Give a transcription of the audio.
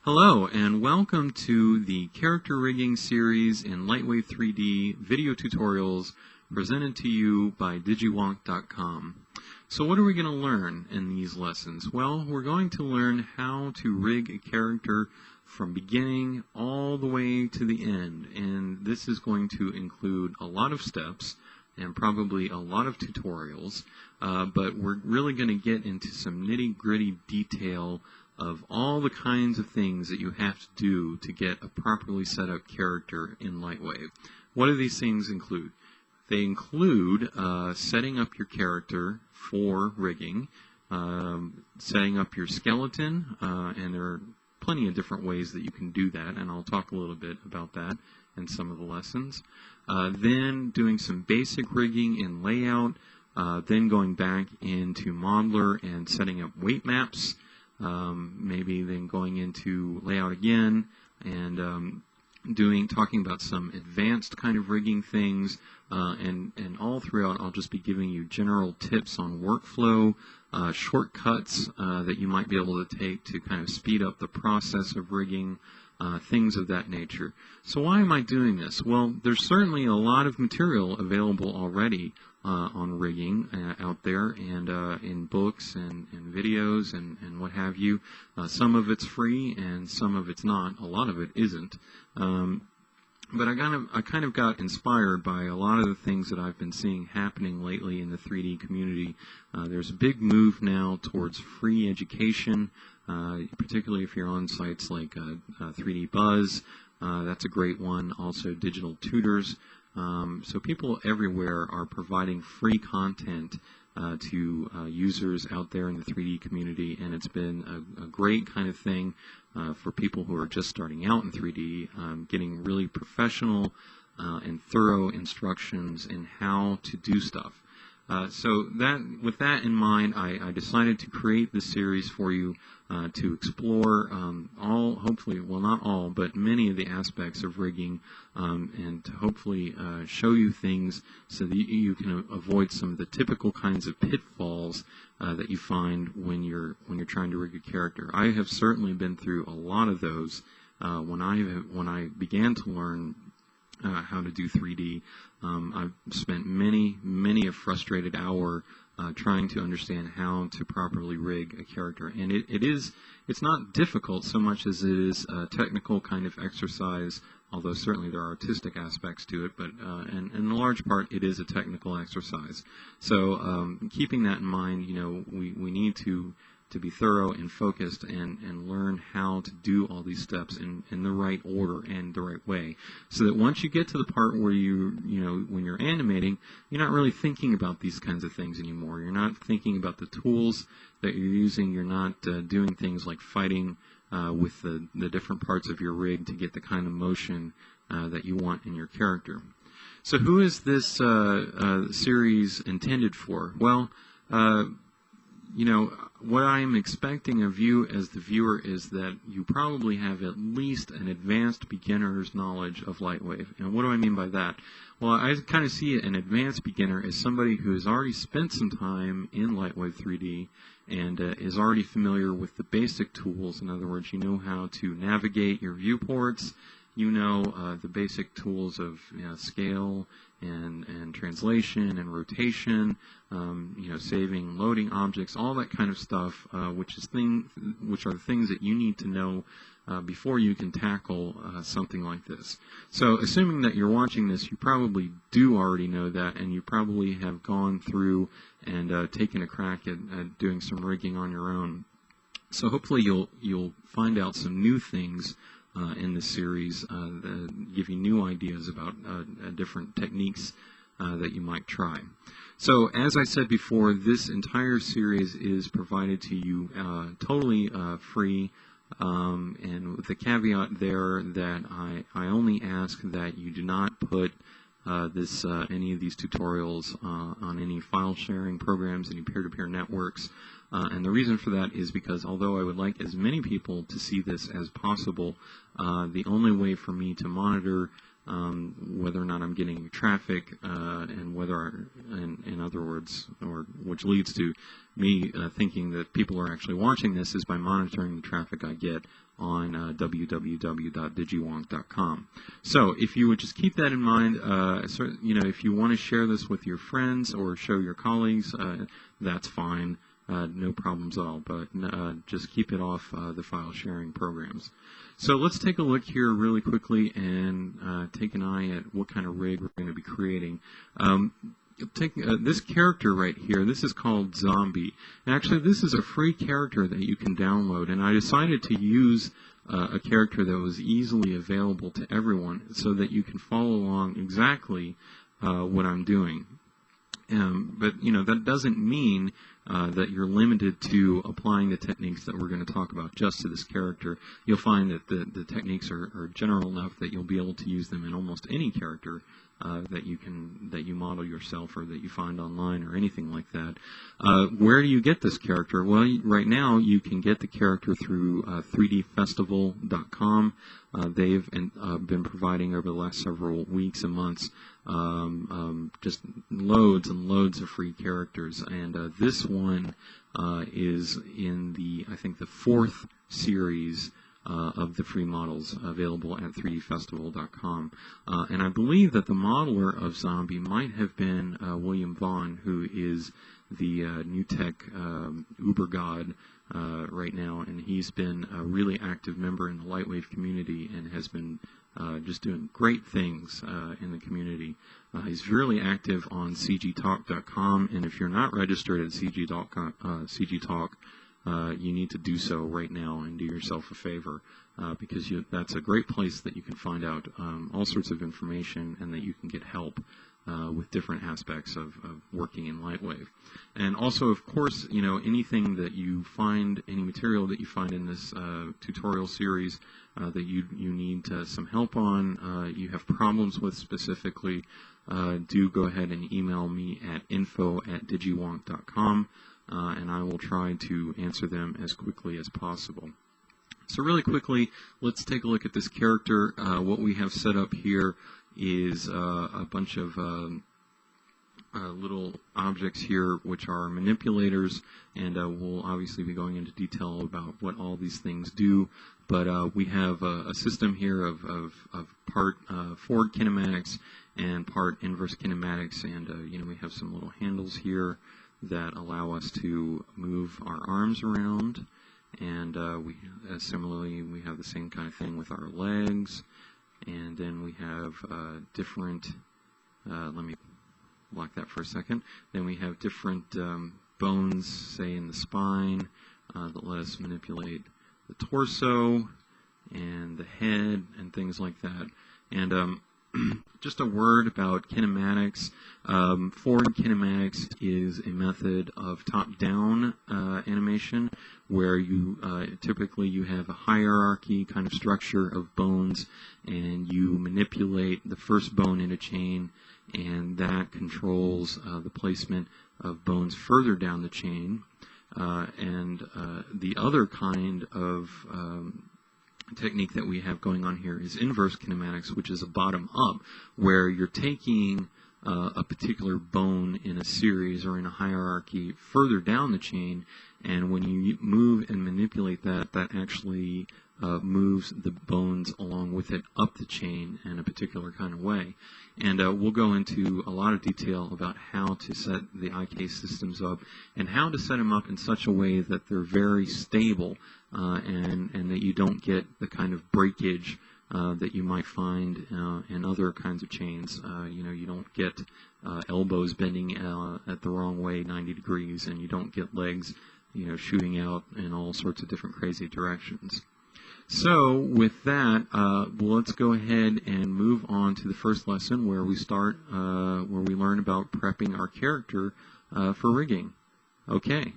Hello, and welcome to the character rigging series in Lightwave 3D video tutorials presented to you by Digiwonk.com. So what are we going to learn in these lessons? Well, we're going to learn how to rig a character from beginning all the way to the end, and this is going to include a lot of steps and probably a lot of tutorials, but we're really going to get into some nitty-gritty detail of all the kinds of things that you have to do to get a properly set up character in Lightwave. What do these things include? They include setting up your character for rigging, setting up your skeleton, and there are plenty of different ways that you can do that, and I'll talk a little bit about that in some of the lessons. Then doing some basic rigging and layout, then going back into Modeler and setting up weight maps, maybe then going into layout again and talking about some advanced kind of rigging things, and all throughout I'll just be giving you general tips on workflow, shortcuts that you might be able to take to kind of speed up the process of rigging, things of that nature. So why am I doing this? Well, there's certainly a lot of material available already on rigging out there, and in books and videos and what have you. Some of it's free and some of it's not. A lot of it isn't. But I kind of got inspired by a lot of the things that I've been seeing happening lately in the 3D community. There's a big move now towards free education, particularly if you're on sites like 3D Buzz. That's a great one. Also digital tutors. So people everywhere are providing free content to users out there in the 3D community, and it's been a great kind of thing for people who are just starting out in 3D, getting really professional and thorough instructions in how to do stuff. So with that in mind, I decided to create this series for you to explore hopefully, well, not all, but many of the aspects of rigging, and to hopefully show you things so that you can avoid some of the typical kinds of pitfalls that you find when you're trying to rig a character. I have certainly been through a lot of those when I began to learn how to do 3D. I've spent many a frustrated hour trying to understand how to properly rig a character, and it's not difficult so much as it is a technical kind of exercise, although certainly there are artistic aspects to it, but in a large part it is a technical exercise. So keeping that in mind, we need to be thorough and focused and learn how to do all these steps in the right order and the right way, so that once you get to the part where when you're animating, you're not really thinking about these kinds of things anymore. You're not thinking about the tools that you're using. You're not doing things like fighting with the different parts of your rig to get the kind of motion that you want in your character. So who is this series intended for? Well, what I'm expecting of you as the viewer is that you probably have at least an advanced beginner's knowledge of Lightwave. And what do I mean by that? Well, I kind of see an advanced beginner as somebody who has already spent some time in Lightwave 3D and is already familiar with the basic tools. In other words, you know how to navigate your viewports, the basic tools of scale and translation and rotation, saving, loading objects, all that kind of stuff, which are the things that you need to know before you can tackle something like this. So assuming that you're watching this, you probably do already know that, and you probably have gone through and taken a crack at doing some rigging on your own. So hopefully you'll find out some new things in this series that give you new ideas about different techniques that you might try. So as I said before, this entire series is provided to you totally free, and with the caveat there that I only ask that you do not put any of these tutorials on any file sharing programs, any peer-to-peer networks. And the reason for that is because although I would like as many people to see this as possible, the only way for me to monitor whether or not I'm getting traffic, and in other words, which leads to me thinking that people are actually watching this, is by monitoring the traffic I get on www.digiwonk.com. So if you would just keep that in mind, if you want to share this with your friends or show your colleagues, that's fine. No problems at all, but just keep it off the file sharing programs. So let's take a look here really quickly and take an eye at what kind of rig we're going to be creating. Take this character right here. This is called Zombie. And actually, this is a free character that you can download, and I decided to use a character that was easily available to everyone so that you can follow along exactly what I'm doing. But that doesn't mean that you're limited to applying the techniques that we're going to talk about just to this character. You'll find that the techniques are general enough that you'll be able to use them in almost any character that you model yourself or that you find online or anything like that. Where do you get this character? Well, right now you can get the character through 3dfestival.com. They've been providing over the last several weeks and months just loads and loads of free characters, and this one is in I think the 4th series of the free models available at 3dfestival.com. And I believe that the modeler of Zombie might have been William Vaughn, who is the new tech uber god right now, and he's been a really active member in the Lightwave community and has been just doing great things in the community. He's really active on cgtalk.com, and if you're not registered at CGTalk, you need to do so right now and do yourself a favor, because that's a great place that you can find out all sorts of information and that you can get help with different aspects of working in Lightwave. And also, of course, anything that you find, any material that you find in this tutorial series that you need some help on, you have problems with specifically, do go ahead and email me at info@digiwonk.com. And I will try to answer them as quickly as possible. So really quickly, let's take a look at this character. What we have set up here is a bunch of little objects here, which are manipulators, and we'll obviously be going into detail about what all these things do. But we have a system here of part forward kinematics and part inverse kinematics, and we have some little handles here that allow us to move our arms around, and similarly we have the same kind of thing with our legs, and then we have different, let me block that for a second, then we have different bones, say in the spine, that let us manipulate the torso and the head and things like that. And just a word about kinematics. Forward kinematics is a method of top-down animation where you typically you have a hierarchy kind of structure of bones, and you manipulate the first bone in a chain, and that controls the placement of bones further down the chain. The other kind of technique that we have going on here is inverse kinematics, which is a bottom-up, where you're taking a particular bone in a series or in a hierarchy further down the chain, and when you move and manipulate that, that actually moves the bones along with it up the chain in a particular kind of way. And we'll go into a lot of detail about how to set the IK systems up and how to set them up in such a way that they're very stable and that you don't get the kind of breakage that you might find in other kinds of chains. You don't get elbows bending at the wrong way 90 degrees, and you don't get legs shooting out in all sorts of different crazy directions. So with that, let's go ahead and move on to the first lesson, where we start, where we learn about prepping our character for rigging. Okay.